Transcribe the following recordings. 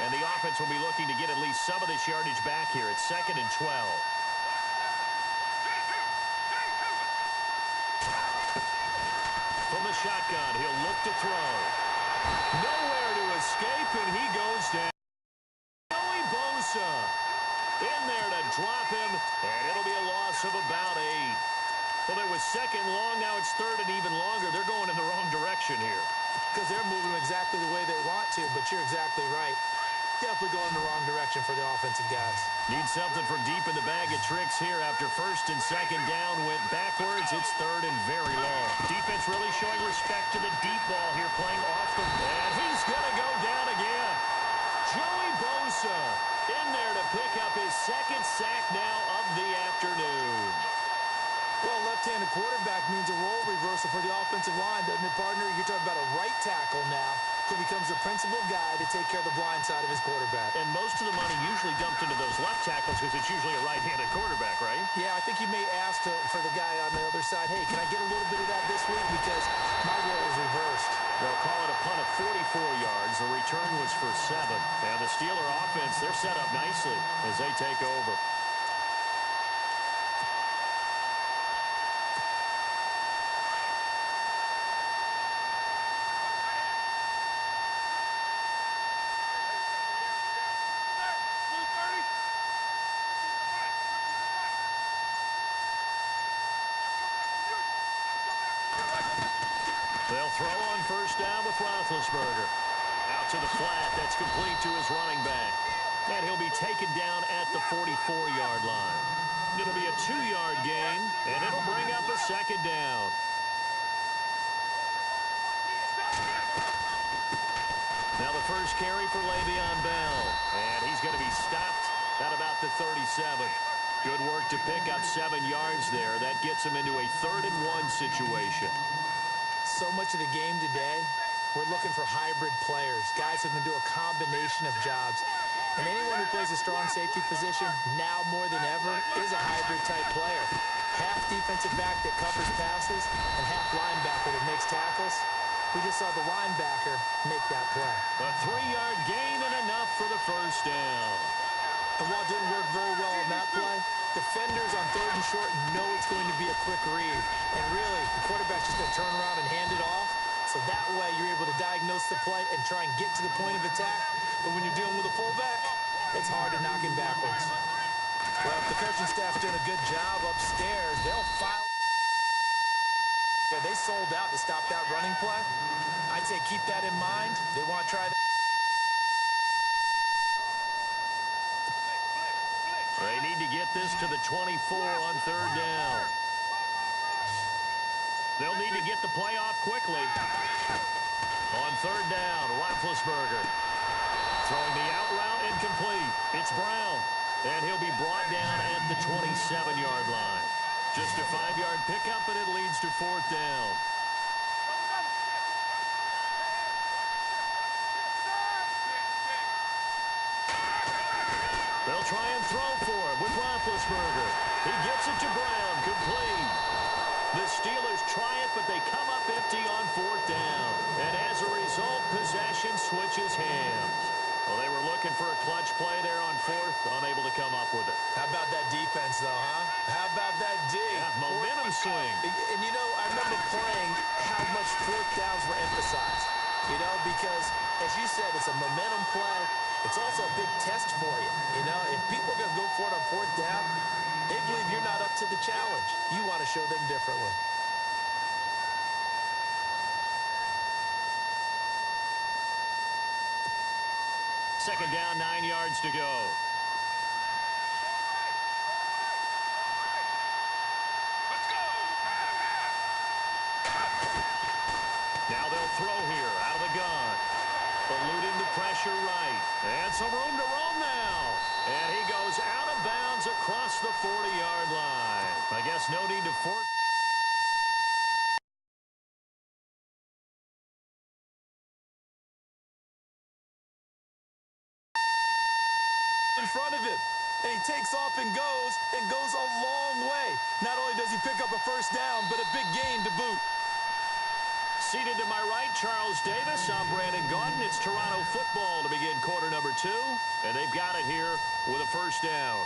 And the offense will be looking to get at least some of this yardage back here. It's 2nd and 12. From the shotgun, he'll look to throw. Nowhere to escape, and he goes down. Joey Bosa in there to drop him, and it'll be a loss of about 8. Well, it was 2nd long, now it's 3rd and even longer. They're going in the wrong direction here. Because they're moving exactly the way they want to, but you're exactly right. Definitely going in the wrong direction for the offensive guys. Need something from deep in the bag of tricks here after 1st and 2nd down went backwards. It's 3rd and very long. Defense really showing respect to the deep ball here, playing off the... And he's going to go down again. Joey Bosa in there to pick up his 2nd sack now of the afternoon. Well, left-handed quarterback means a role reversal for the offensive line, doesn't it, partner? You're talking about a right tackle now who becomes the principal guy to take care of the blind side of his quarterback. And most of the money usually dumped into those left tackles because it's usually a right-handed quarterback, right? Yeah, I think you may ask for the guy on the other side, hey, can I get a little bit of that this week because my role is reversed. They'll call it a punt of 44 yards. The return was for 7. Now the Steeler offense, they're set up nicely as they take over. They'll throw on 1st down with Roethlisberger. Out to the flat. That's complete to his running back. And he'll be taken down at the 44-yard line. It'll be a 2-yard gain, and it'll bring up a 2nd down. Now the first carry for Le'Veon Bell. And he's going to be stopped at about the 37. Good work to pick up 7 yards there. That gets him into a 3rd and 1 situation. So much of the game today, we're looking for hybrid players, guys who can do a combination of jobs. And anyone who plays a strong safety position, now more than ever, is a hybrid-type player. Half defensive back that covers passes and half linebacker that makes tackles. We just saw the linebacker make that play. A 3-yard gain and enough for the 1st down. And while it didn't work very well on that play, defenders on 3rd and short know it's going to be a quick read. And really, the quarterback's just going to turn around and hand it off. So that way, you're able to diagnose the play and try and get to the point of attack. But when you're dealing with a fullback, it's hard to knock him backwards. Well, if the coaching staff's doing a good job upstairs, they'll file. Yeah, they sold out to stop that running play. I'd say keep that in mind. They want to try that. They need to get this to the 24 on 3rd down. They'll need to get the play off quickly. On 3rd down, Roethlisberger throwing the out route incomplete. It's Brown, and he'll be brought down at the 27-yard line. Just a 5-yard pickup, and it leads to 4th down. They'll try and throw for it with Roethlisberger. He gets it to Brown, complete. The Steelers try it, but they come up empty on 4th down. And as a result, possession switches hands. Well, they were looking for a clutch play there on 4th, unable to come up with it. How about that defense, though, huh? How about that D? Yeah, momentum swing. And, you know, I remember playing how much 4th downs were emphasized. You know, because, as you said, it's a momentum play. It's also a big test for you. You know, if people are going to go for it on 4th down, they believe you're not up to the challenge. You want to show them differently. Second down, 9 yards to go. Now they'll throw here out of the gun. Eluding the pressure right. And some room to roam now. And he goes out of bounds across the 40-yard line. I guess no need to force. In front of him. And he takes off and goes a long way. Not only does he pick up a 1st down, but a big gain to boot. Seated to my right, Charles Davis. I'm Brandon Gaudin. It's Toronto football to begin quarter number 2. And they've got it here with a first down.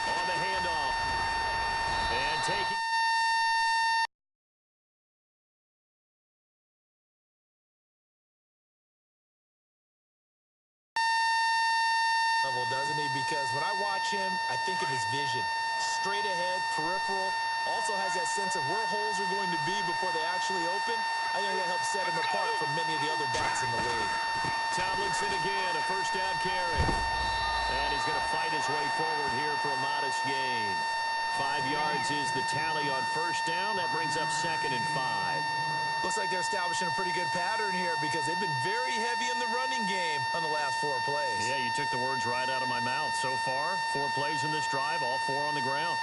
On the handoff. And taking... Doesn't he? Because when I watch him, I think of his vision. Straight ahead, peripheral, also has that sense of where holes are going to be before they actually open. I think that helps set him apart from many of the other backs in the league. Tomlinson again, a first down carry. And he's going to fight his way forward here for a modest gain. 5 yards is the tally on first down. That brings up 2nd and 5. Looks like they're establishing a pretty good pattern here because they've been very heavy in the running game on the last 4 plays. Yeah, you took the words right out of my mouth. So far, 4 plays in this drive, all 4 on the ground.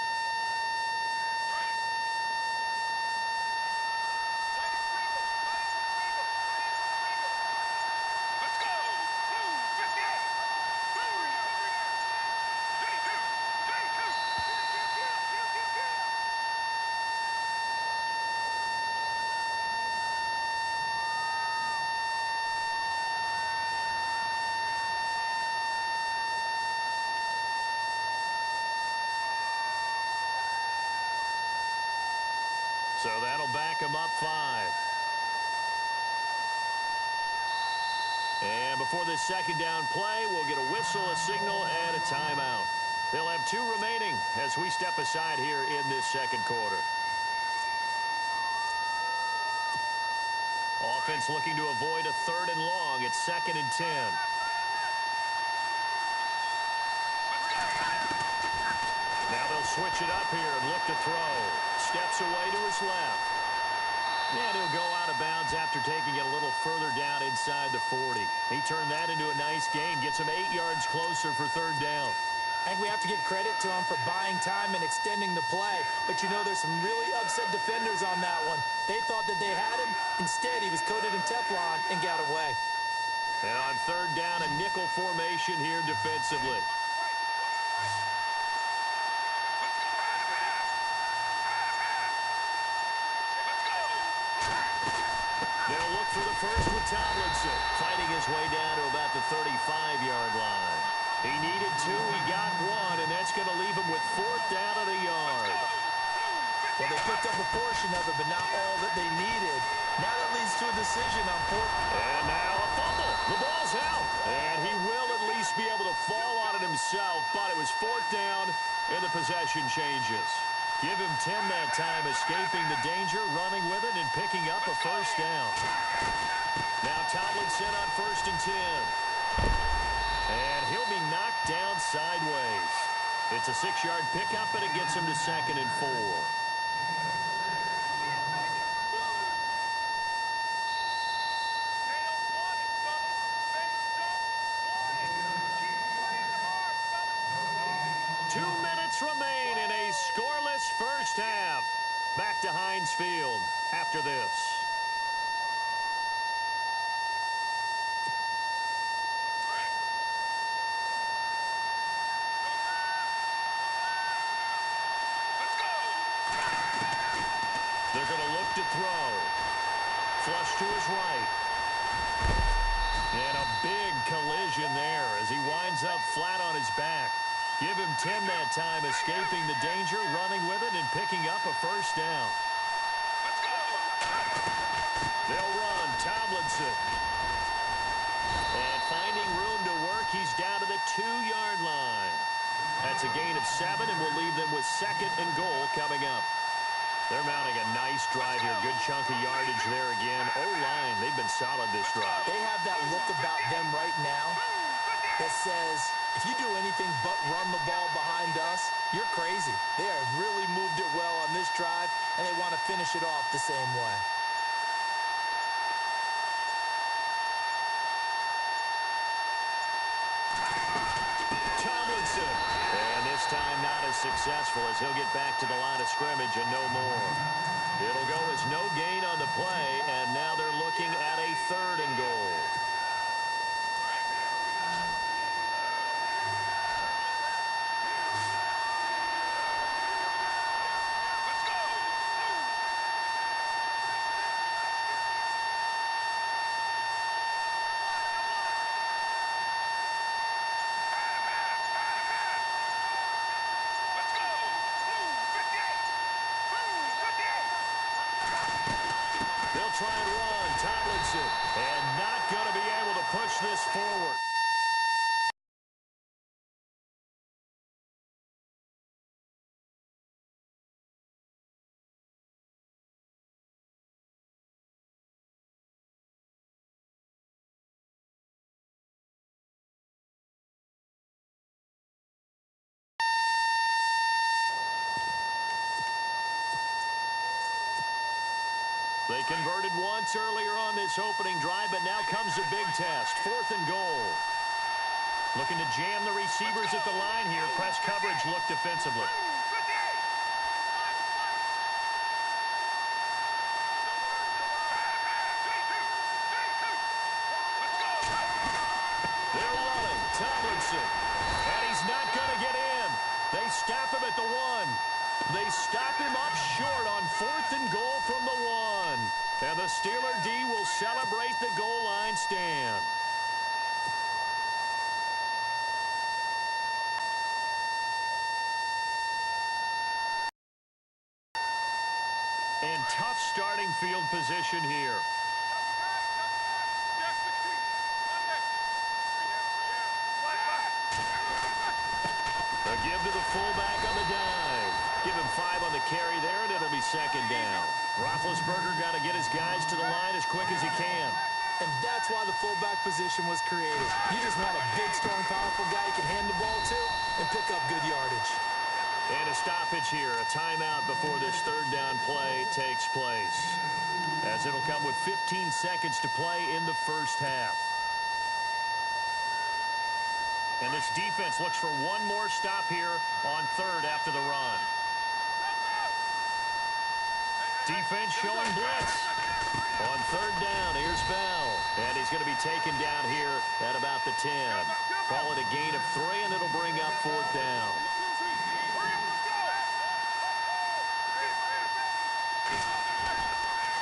So that'll back him up 5. And before this second down play, we'll get a whistle, a signal, and a timeout. They'll have 2 remaining as we step aside here in this second quarter. Offense looking to avoid a 3rd and long. It's 2nd and 10. Now they'll switch it up here and look to throw. Steps away to his left. And he'll go out of bounds after taking it a little further down inside the 40. He turned that into a nice gain. Gets him 8 yards closer for 3rd down. I think we have to give credit to him for buying time and extending the play. But, you know, there's some really upset defenders on that one. They thought that they had him. Instead, he was coated in Teflon and got away. And on 3rd down, a nickel formation here defensively. They'll look for the first with Tomlinson, fighting his way down to about the 35-yard line. He needed 2, he got 1, and that's going to leave him with 4th down at a yard. Well, they picked up a portion of it, but not all that they needed. Now that leads to a decision on 4th. And now a fumble. The ball's out. And he will at least be able to fall on it himself, but it was 4th down, and the possession changes. Give him 10 that time, escaping the danger, running with it, and picking up a first down. Now Tomlinson on 1st and 10. And he'll be knocked down sideways. It's a 6-yard pickup, and it gets him to 2nd and 4. Remain in a scoreless first half. Back to Heinz Field after this. They're going to look to throw. Flush to his right. And a big collision there as he winds up flat on his back. Give him 10 that time, escaping the danger, running with it, and picking up a first down. They'll run. Tomlinson. And finding room to work, he's down to the 2-yard line. That's a gain of 7, and we'll leave them with 2nd and goal coming up. They're mounting a nice drive here. Good chunk of yardage there again. O-line, they've been solid this drive. They have that look about them right now that says, if you do anything but run the ball behind us, you're crazy. They have really moved it well on this drive, and they want to finish it off the same way. Tomlinson. And this time not a successful as he'll get back to the line of scrimmage and no more. It'll go as no gain on the play, and now they're looking at a 3rd and goal. They'll try and run. Tomlinson, and not going to be able to push this forward. They converted once earlier on this opening drive, but now comes a big test. 4th and goal. Looking to jam the receivers at the line here. Press coverage look defensively. They're running. Tomlinson. And he's not going to get in. They stop him at the 1. They stop him up short on 4th and goal from the 1. And the Steeler D will celebrate the goal line stand. And tough starting field position here. A give to the fullback on the dive. Give him 5 on the carry there, and it'll be 2nd down. Roethlisberger got to get his guys to the line as quick as he can. And that's why the fullback position was created. You just want a big, strong, powerful guy you can hand the ball to and pick up good yardage. And a stoppage here, a timeout before this 3rd down play takes place. As it'll come with 15 seconds to play in the first half. And this defense looks for one more stop here on 3rd after the run. Defense showing blitz. On 3rd down, here's Bell. And he's going to be taken down here at about the 10. Call it a gain of 3, and it'll bring up 4th down.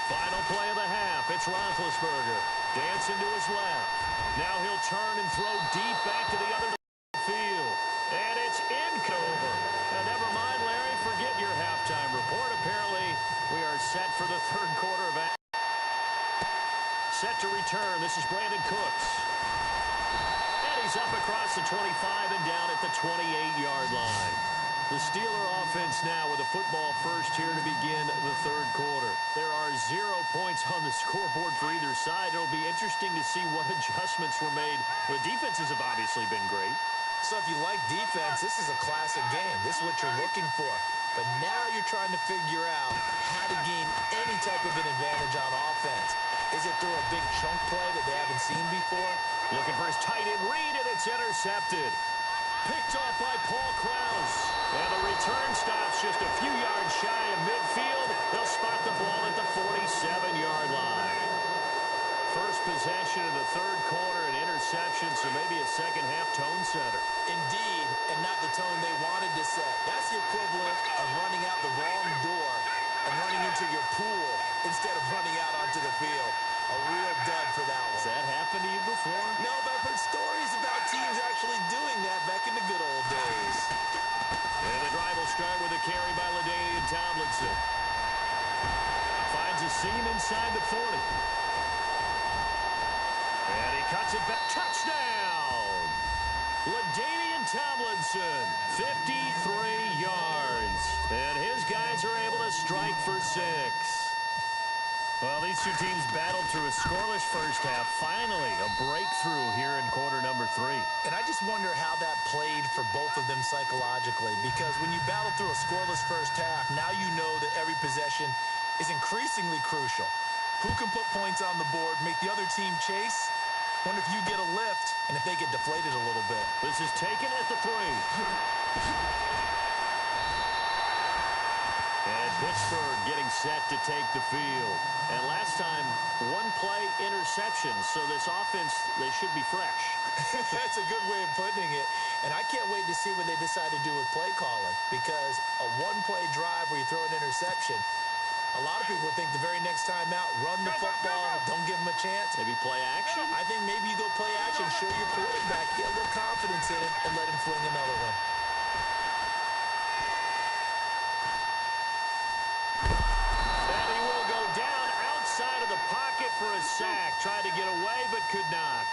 Final play of the half. It's Roethlisberger. Dancing to his left. Now he'll turn and throw deep back to the other field. And it's over. And never mind, Larry, forget your halftime report. Apparently, we are set for the 3rd quarter of action. Set to return. This is Brandon Cooks. And he's up across the 25 and down at the 28-yard line. The Steeler offense now with a football first here to begin the 3rd quarter. There are 0 points on the scoreboard for either side. It'll be interesting to see what adjustments were made. The defenses have obviously been great. So if you like defense, this is a classic game. This is what you're looking for. But now you're trying to figure out how to gain any type of an advantage on offense. Is it through a big chunk play that they haven't seen before? Looking for his tight end read, and it's intercepted. Picked off by Paul Krause. And the return stops just a few yards shy of midfield. They'll spot the ball at the 47-yard line. First possession of the 3rd quarter, an interception, so maybe a second-half tone setter. Indeed, and not the tone they wanted to set. That's the equivalent of running out the wrong door and running into your pool instead of running out onto the field. A real dud for that one. Has that happened to you before? No, but I've heard stories about teams actually doing that back in the good old days. And the drive will start with a carry by LaDainian Tomlinson. Finds a seam inside the 40. And he cuts it back. Touchdown! LaDainian Tomlinson, 53 yards. And his guys are able to strike for 6. Well, these two teams battled through a scoreless first half. Finally, a breakthrough here in quarter number 3. And I just wonder how that played for both of them psychologically. Because when you battle through a scoreless first half, now you know that every possession is increasingly crucial. Who can put points on the board, make the other team chase? Wonder if you get a lift and if they get deflated a little bit. This is taken at the 3. Pittsburgh getting set to take the field. And last time, one play interception. So this offense, they should be fresh. That's a good way of putting it. And I can't wait to see what they decide to do with play calling. Because a one-play drive where you throw an interception, a lot of people think the very next time out, run the football, don't give them a chance. Maybe play action? I think maybe you go play action, show your quarterback, get a little confidence in him, and let him fling another one. And he will go down outside of the pocket for a sack. Tried to get away, but could not.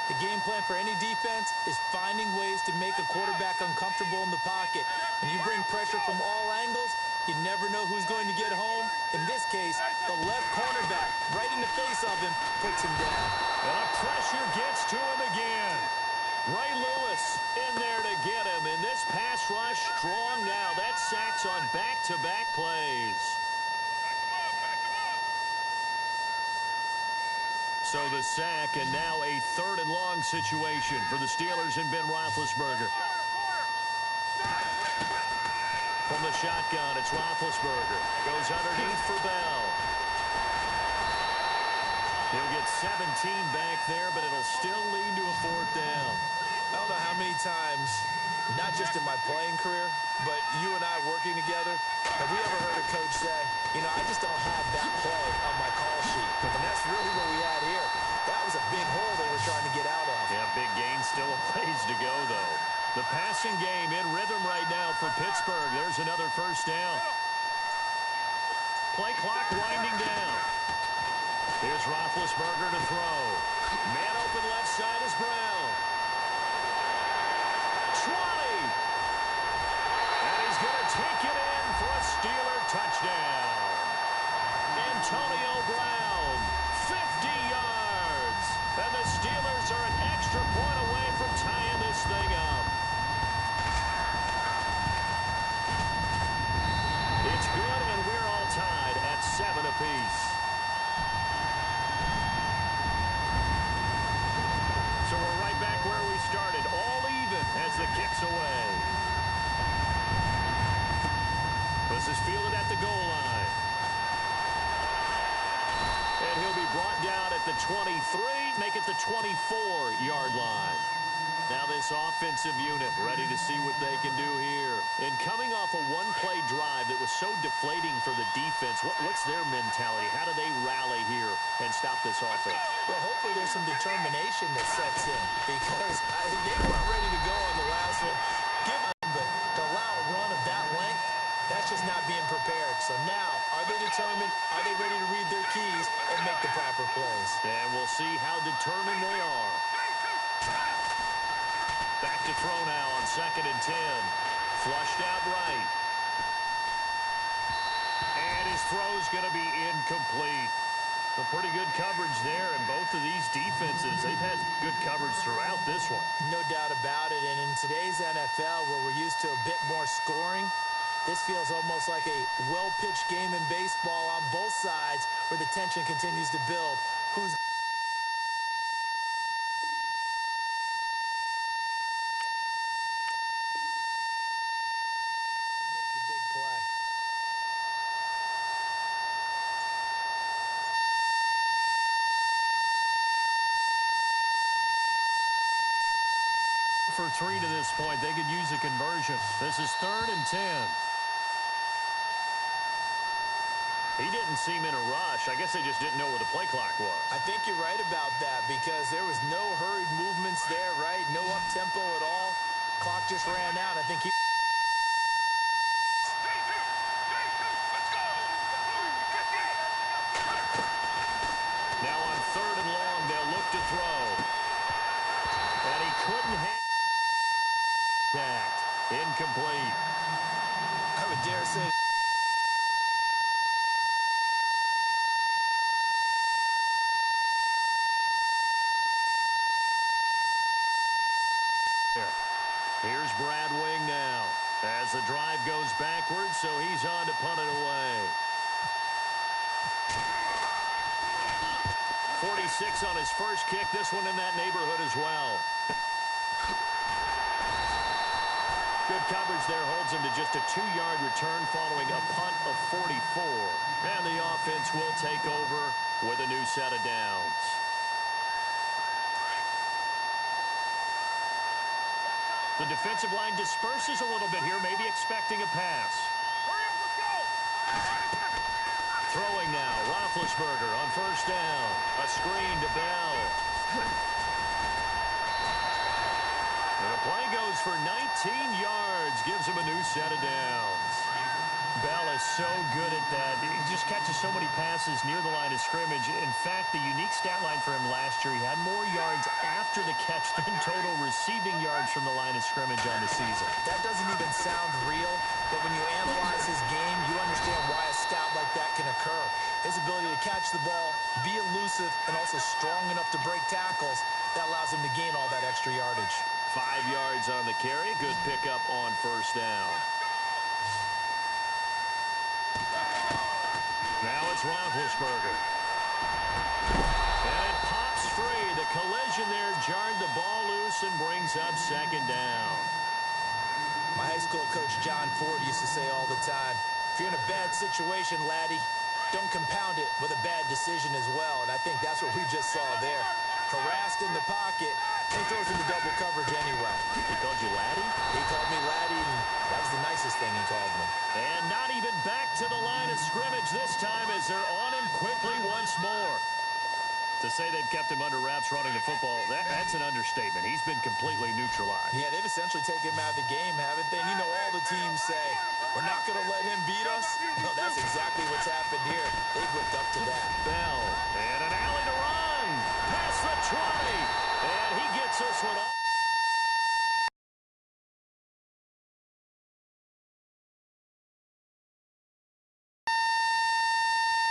The game plan for any defense is finding ways to make a quarterback uncomfortable in the pocket. When you bring pressure from all angles, you never know who's going to get home. In this case, the left cornerback, right in the face of him, puts him down. And the pressure gets to him again. Ray Lewis in there to get him. And this pass rush strong now. That sacks on back-to-back plays. So the sack, and now a 3rd and long situation for the Steelers and Ben Roethlisberger. From the shotgun, it's Roethlisberger. Goes underneath for Bell. He'll get 17 back there, but it'll still lead to a 4th down. I don't know how many times, not just in my playing career, but you and I working together, have we ever heard a coach say, you know, I just don't have that play on my call sheet. And that's really what we had here. That was a big hole they were trying to get out of. Yeah, big gain, still a ways to go, though. The passing game in rhythm right now for Pittsburgh. There's another 1st down. Play clock winding down. Here's Roethlisberger to throw. Man open left side is Brown. 20. And he's going to take it in for a Steeler touchdown. Antonio Brown, 50 yards. And the Steelers are an extra point away from tying this thing up. It's good, and we're all tied at 7 apiece. So we're right back where we started, all even as the kick's away. This is fielded at the goal line. And he'll be brought down at the 23, make it the 24-yard line. Now this offensive unit ready to see what they can do here. And coming off a one-play drive that was so deflating for the defense, what's their mentality? How do they rally here and stop this offense? Well, hopefully there's some determination that sets in because they weren't ready to go on the last one. But to allow a run of that length, that's just not being prepared. So now, are they determined? Are they ready to read their keys and make the proper plays? And we'll see how determined they are. Back to throw now on 2nd and 10. Flushed out right. And his throw's going to be incomplete. A pretty good coverage there, and both of these defenses, they've had good coverage throughout this one. No doubt about it, and in today's NFL, where we're used to a bit more scoring, this feels almost like a well-pitched game in baseball on both sides where the tension continues to build. Who's for 3 to this point. They could use a conversion. This is 3rd and 10. He didn't seem in a rush. I guess they just didn't know where the play clock was. I think you're right about that because there was no hurried movements there, right? No up-tempo at all. Clock just ran out. I think he... Now on 3rd and long, they'll look to throw. And he couldn't hit. Incomplete. I would dare say. Here's Brad Wing now. As the drive goes backwards, so he's on to punt it away. 46 on his first kick. This one in that neighborhood as well. Good coverage there holds him to just a 2-yard return following a punt of 44. And the offense will take over with a new set of downs. The defensive line disperses a little bit here, maybe expecting a pass. Throwing now, Roethlisberger on first down. A screen to Bell. And the play goes for 19 yards, gives him a new set of downs. Bell is so good at that. He just catches so many passes near the line of scrimmage. In fact, the unique stat line for him last year, he had more yards after the catch than total receiving yards from the line of scrimmage on the season. That doesn't even sound real, but when you analyze his game, you understand why a stat like that can occur. His ability to catch the ball, be elusive, and also strong enough to break tackles, that allows him to gain all that extra yardage. 5 yards on the carry. Good pickup on first down. Now it's Roethlisberger. And it pops free. The collision there jarred the ball loose and brings up second down. My high school coach, John Ford, used to say all the time, if you're in a bad situation, laddie, don't compound it with a bad decision as well. And I think that's what we just saw there. Harassed in the pocket, and he throws into double coverage anyway. He called you laddie? He called me laddie, and that was the nicest thing he called me. And not even back to the line of scrimmage this time as they're on him quickly once more. To say they've kept him under wraps running the football, that's an understatement. He's been completely neutralized. Yeah, they've essentially taken him out of the game, haven't they? And you know all the teams say, we're not going to let him beat us. Well, that's exactly what's happened here. They've whipped up to that. Bell, and an alley to run. Past the 20. And he gets this one off.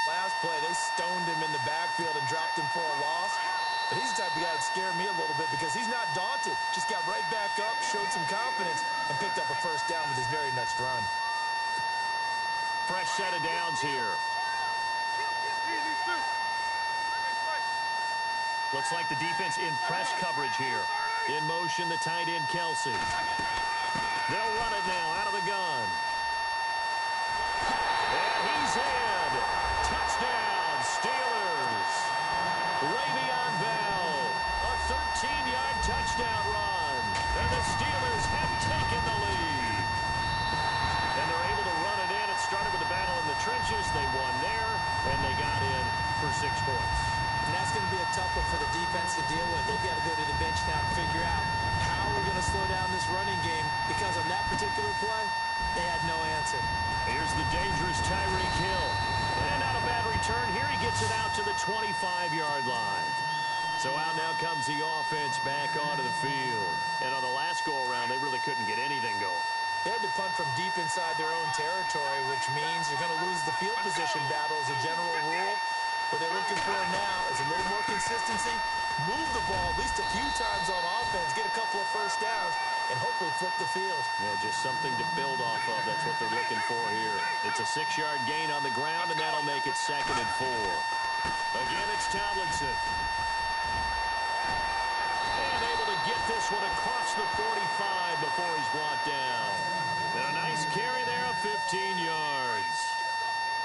Last play, they stoned him in the backfield and dropped him for a loss. But he's the type of guy that scared me a little bit because he's not daunted. Just got right back up, showed some confidence, and picked up a first down with his very next run. Fresh set of downs here. Looks like the defense in press coverage here. In motion, the tight end, Kelsey. They'll run it now out of the gun. And he's in. Touchdown, Steelers. Le'Veon Bell. A 13-yard touchdown run. And the Steelers have taken the lead. And they're able to run it in. It started with a battle in the trenches. They won there, and they got in for 6 points. And that's going to be a tough one for the defense to deal with. They've got to go to the bench now and figure out how we're going to slow down this running game because on that particular play, they had no answer. Here's the dangerous Tyreek Hill. And not a bad return. Here he gets it out to the 25-yard line. So out now comes the offense back onto the field. And on the last go-around, they really couldn't get anything going. They had to punt from deep inside their own territory, which means you're going to lose the field position battle as a general rule. What they're looking for now is a little more consistency, move the ball at least a few times on offense, get a couple of first downs, and hopefully flip the field. Yeah, just something to build off of. That's what they're looking for here. It's a 6-yard gain on the ground, and that'll make it 2nd and 4. Again, it's Tomlinson. And able to get this one across the 45 before he's brought down. And a nice carry there of 15 yards.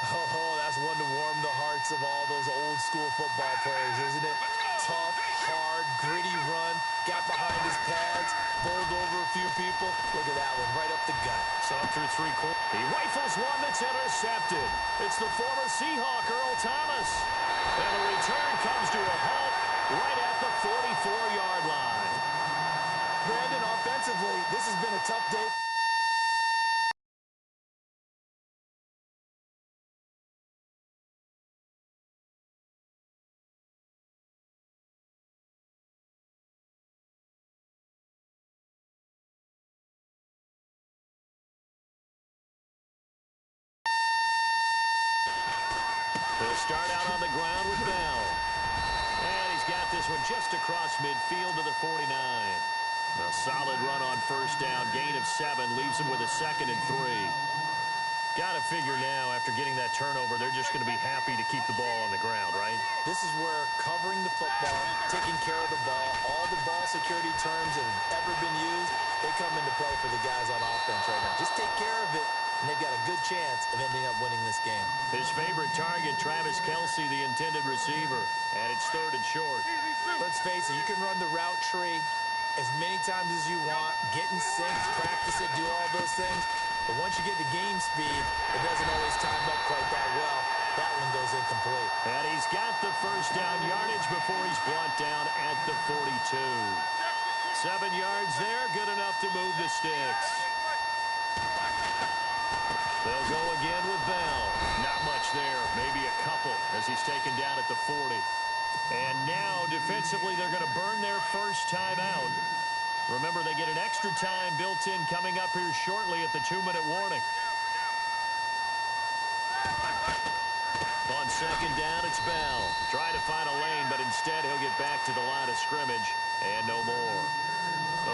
Oh, that's one to warm the hearts of all those old-school football players, isn't it? Tough, hard, gritty run, got behind his pads, bowled over a few people. Look at that one, right up the gut. So up through 3 quarters. He rifles one that's intercepted. It's the former Seahawk, Earl Thomas. And the return comes to a halt right at the 44-yard line. Brandon, offensively, this has been a tough day. They'll start out on the ground with Bell. And he's got this one just across midfield to the 49. A solid run on first down. Gain of 7 leaves him with a 2nd and 3. Got to figure now, after getting that turnover, they're just going to be happy to keep the ball on the ground, right? This is where coverage covering the football, taking care of the ball. All the ball security terms that have ever been used, they come into play for the guys on offense right now. Just take care of it, and they've got a good chance of ending up winning this game. His favorite target, Travis Kelce, the intended receiver, and it's 3rd and short. Let's face it, you can run the route tree as many times as you want, get in sync, practice it, do all those things. But once you get to game speed, it doesn't always time up quite that well. That one goes incomplete. And he's got the first down yardage before he's brought down at the 42. 7 yards there, good enough to move the sticks. They'll go again with Bell. Not much there, maybe a couple as he's taken down at the 40. And now, defensively, they're going to burn their first time out. Remember, they get an extra time built in coming up here shortly at the 2-minute warning. On 2nd down, it's Bell. Trying to find a lane, but instead he'll get back to the line of scrimmage and no more.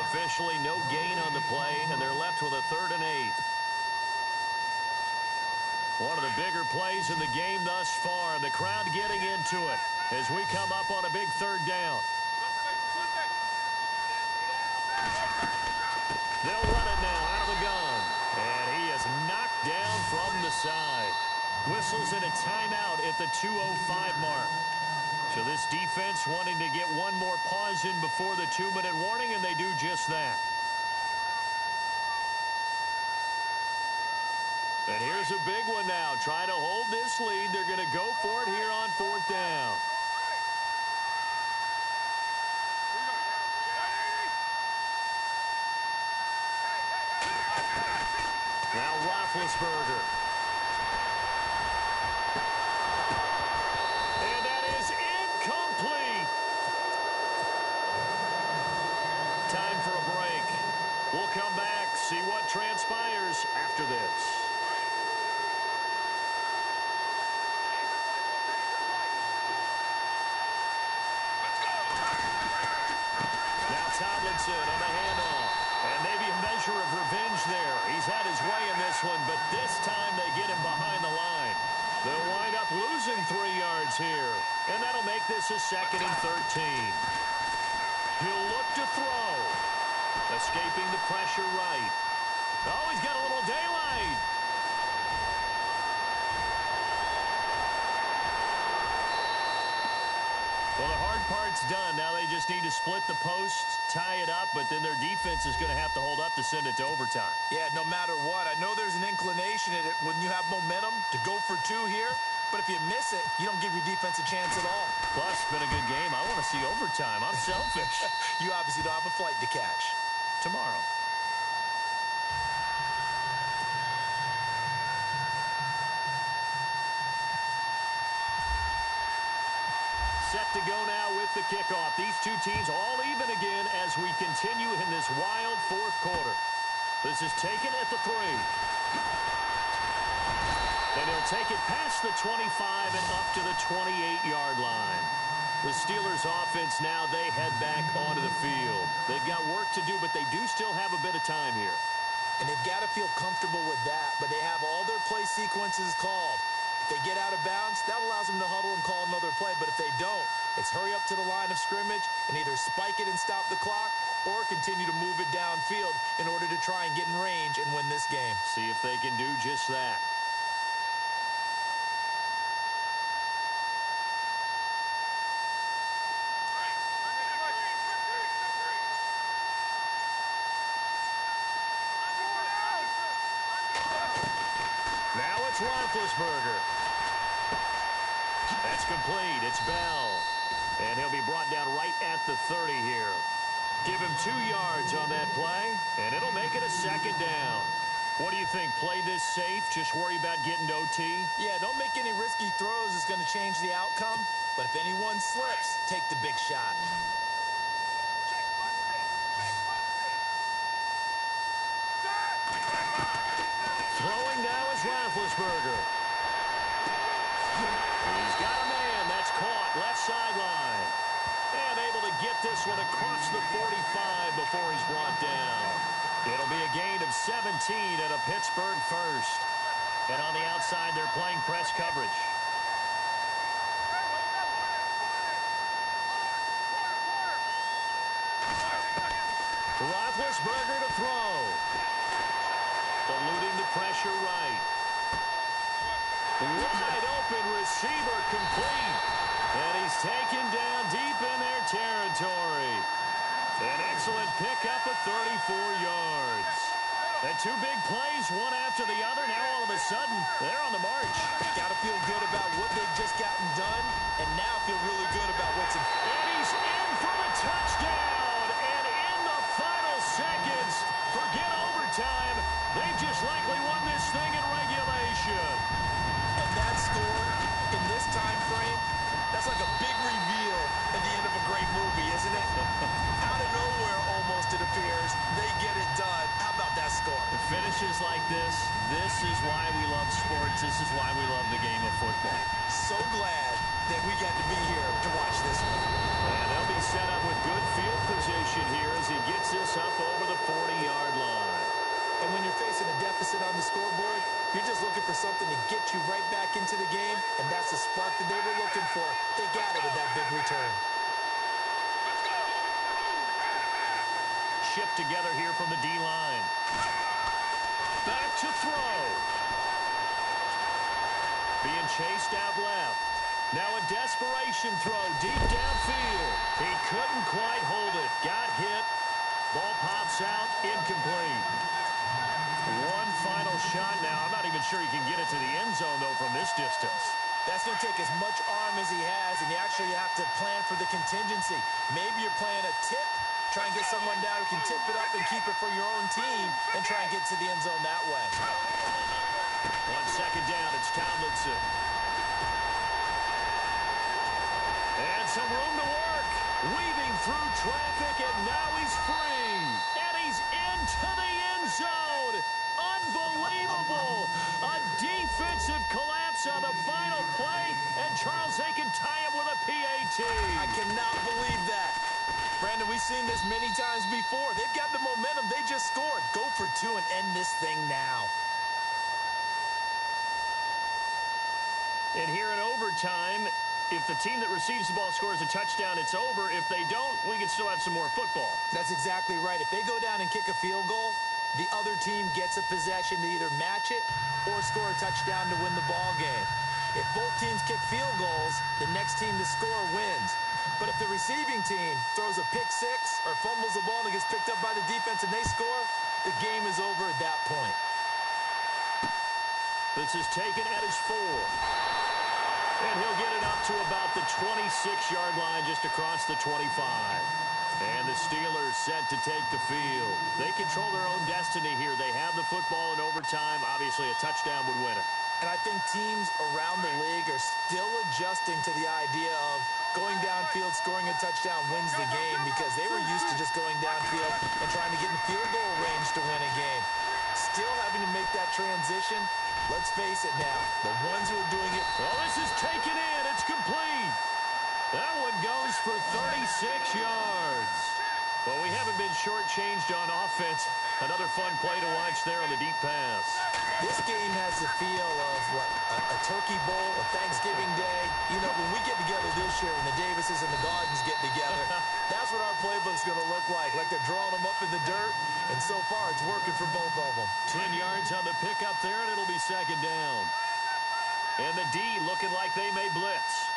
Officially, no gain on the play, and they're left with a 3rd and 8. One of the bigger plays in the game thus far, and the crowd getting into it as we come up on a big 3rd down. They'll run it now out of the gun, and he is knocked down from the side. Whistles in a timeout at the 2:05 mark. So this defense wanting to get one more pause in before the 2-minute warning, and they do just that. And here's a big one now. Trying to hold this lead. They're going to go for it here on 4th down. Now Roethlisberger. And that is incomplete. Time for a break. We'll come back, see what transpires after this. Tomlinson on the handoff. And maybe a measure of revenge there. He's had his way in this one, but this time they get him behind the line. They'll wind up losing 3 yards here. And that'll make this a 2nd and 13. He'll look to throw. Escaping the pressure right. Oh, he's got a little daylight. Well, the hard part's done. Now they just need to split the posts, tie it up, but then their defense is going to have to hold up to send it to overtime. Yeah, no matter what. I know there's an inclination in it when you have momentum to go for 2 here, but if you miss it, you don't give your defense a chance at all. Plus, it's been a good game. I want to see overtime. I'm selfish. You obviously don't have a flight to catch. Tomorrow. Set to go now with the kickoff. These two teams all even again as we continue in this wild 4th quarter. This is taken at the 3. And he'll take it past the 25 and up to the 28-yard line. The Steelers offense now, they head back onto the field. They've got work to do, but they do still have a bit of time here. And they've got to feel comfortable with that, but they have all their play sequences called. If they get out of bounds, that allows them to huddle and call another play. But if they don't, it's hurry up to the line of scrimmage and either spike it and stop the clock or continue to move it downfield in order to try and get in range and win this game. See if they can do just that. Now it's Roethlisberger. That's complete. It's Bell. And he'll be brought down right at the 30 here. Give him 2 yards on that play, and it'll make it a 2nd down. What do you think? Play this safe? Just worry about getting to OT? Yeah, don't make any risky throws. It's going to change the outcome. But if anyone slips, take the big shot. Throwing now is Roethlisberger. He's got a man. That's caught. Left sideline. And able to get this one across the 45 before he's brought down. It'll be a gain of 17 and a Pittsburgh first. And on the outside, they're playing press coverage. Roethlisberger to throw. Eluding the pressure right. Wide open receiver complete. And he's taken down deep in their territory. An excellent pickup of 34 yards. And two big plays, one after the other. Now all of a sudden, they're on the march. Got to feel good about what they've just gotten done, and now feel really good about what's in. And he's in for the touchdown. And in the final seconds, forget overtime. They've just likely won this thing in regulation. And that score in this time frame, that's like a big reveal at the end of a great movie, isn't it? Out of nowhere, almost, it appears, they get it done. How about that score? The finishes like this is why we love sports. This is why we love the game of football. So glad that we got to be here to watch this one. And they'll be set up with good field position here as he gets this up over the 40-yard line. And when you're facing a deficit on the scoreboard, you're just looking for something to get you right back into the game, and that's the spark that they were looking for. They got it with that big return. Shift together here from the D-line. Back to throw. Being chased out left. Now a desperation throw deep downfield. He couldn't quite hold it. Got hit. Ball pops out. Incomplete. One final shot now. I'm not even sure he can get it to the end zone, though, from this distance. That's going to take as much arm as he has, and you actually have to plan for the contingency. Maybe you're playing a tip, try and get someone down who can tip it up and keep it for your own team and try and get to the end zone that way. On second down, it's Tomlinson. And some room to work. Weaving through traffic, and now he's free. And he's into the end zone. Unbelievable. A defensive collapse on the final play, and Charles, they can tie him with a PAT. I cannot believe that. Brandon, we've seen this many times before. They've got the momentum. They just scored. Go for two and end this thing now. And here in overtime, if the team that receives the ball scores a touchdown, it's over. If they don't, we can still have some more football. That's exactly right. If they go down and kick a field goal, the other team gets a possession to either match it or score a touchdown to win the ball game. If both teams kick field goals, the next team to score wins. But if the receiving team throws a pick six or fumbles the ball and it gets picked up by the defense and they score, the game is over at that point. This is taken at his 4. And he'll get it up to about the 26-yard line, just across the 25. And the Steelers set to take the field. They control their own destiny here. They have the football in overtime. Obviously, a touchdown would win it. And I think teams around the league are still adjusting to the idea of going downfield, scoring a touchdown wins the game, because they were used to just going downfield and trying to get in field goal range to win a game. Still having to make that transition. Let's face it now, the ones who are doing it. Oh, this is taken in. It's complete. That one goes for 36 yards. Well, we haven't been shortchanged on offense. Another fun play to watch there on the deep pass. This game has the feel of, what, a turkey bowl, a Thanksgiving day. You know, when we get together this year, when the Davises and the Gardens get together, that's what our playbook's going to look like they're drawing them up in the dirt. And so far, it's working for both of them. 10 yards on the pickup there, and it'll be second down. And the D looking like they may blitz.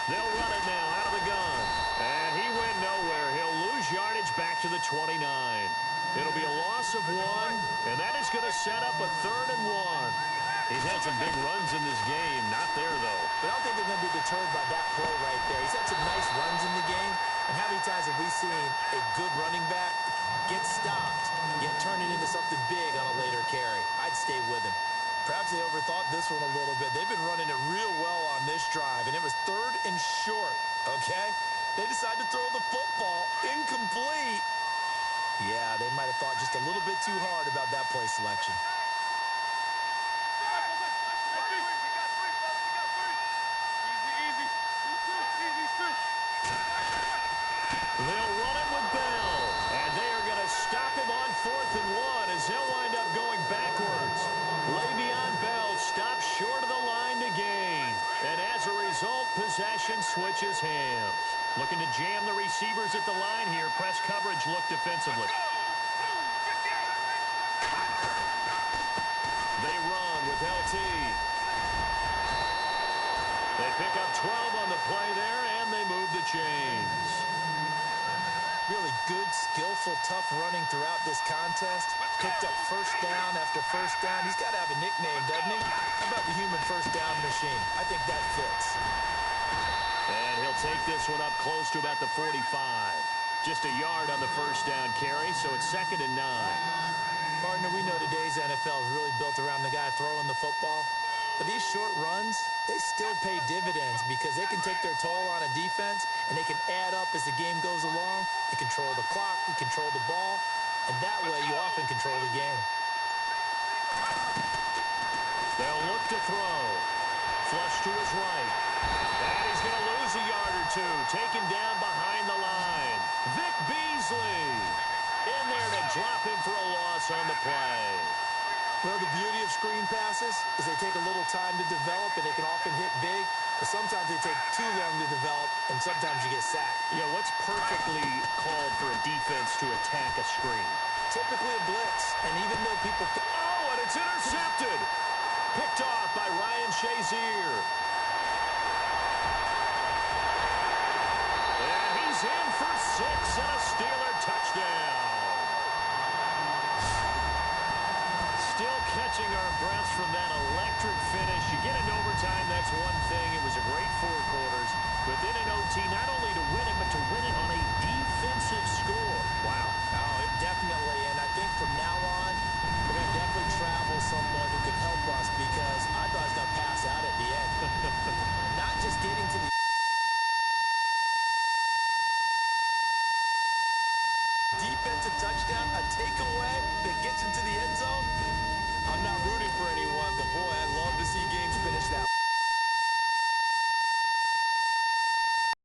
They'll run it now out of the gun. And he went nowhere. He'll lose yardage back to the 29. It'll be a loss of 1, and that is going to set up a 3rd and 1. He's had some big runs in this game. Not there, though. But I don't think they're going to be deterred by that play right there. He's had some nice runs in the game. And how many times have we seen a good running back get stopped, yet turn it into something big on a later carry? I'd stay with him. Perhaps they overthought this one a little bit. They've been running it real well on this drive, and it was 3rd and short, okay? They decided to throw the football incomplete. Yeah, they might have thought just a little bit too hard about that play selection. They'll run it with Bell, and they are going to stop him on 4th and 1 as they'll wind up going backwards. Le'Veon Bell stops short of the line to gain. And as a result, possession switches hands. Looking to jam the receivers at the line here. Press coverage look defensively. They run with LT. They pick up 12 on the play there, and they move the chains. Really good, skillful, tough running throughout this contest. Picked up first down after first down. He's got to have a nickname, doesn't he? How about the human first down machine? I think that fits. And he'll take this one up close to about the 45. Just a yard on the first down carry, so it's 2nd and 9. Partner, we know today's NFL is really built around the guy throwing the football. But these short runs, they still pay dividends because they can take their toll on a defense, and they can add up as the game goes along. They control the clock, they control the ball, and that way you often control the game. They'll look to throw. Flush to his right. And he's going to lose a yard or two. Taken down behind the line. Vic Beasley in there to drop him for a loss on the play. Well, the beauty of screen passes is they take a little time to develop, and they can often hit big, but sometimes they take too long to develop, and sometimes you get sacked. Yeah, what's perfectly called for a defense to attack a screen? Typically a blitz, and even though people... Oh, and it's intercepted! Picked off by Ryan Shazier. And he's in for 6 and a Steeler touchdown. Still catching our breaths from that electric finish. You get into overtime, that's one thing. It was a great 4 quarters. But then in OT, not only to win it, but to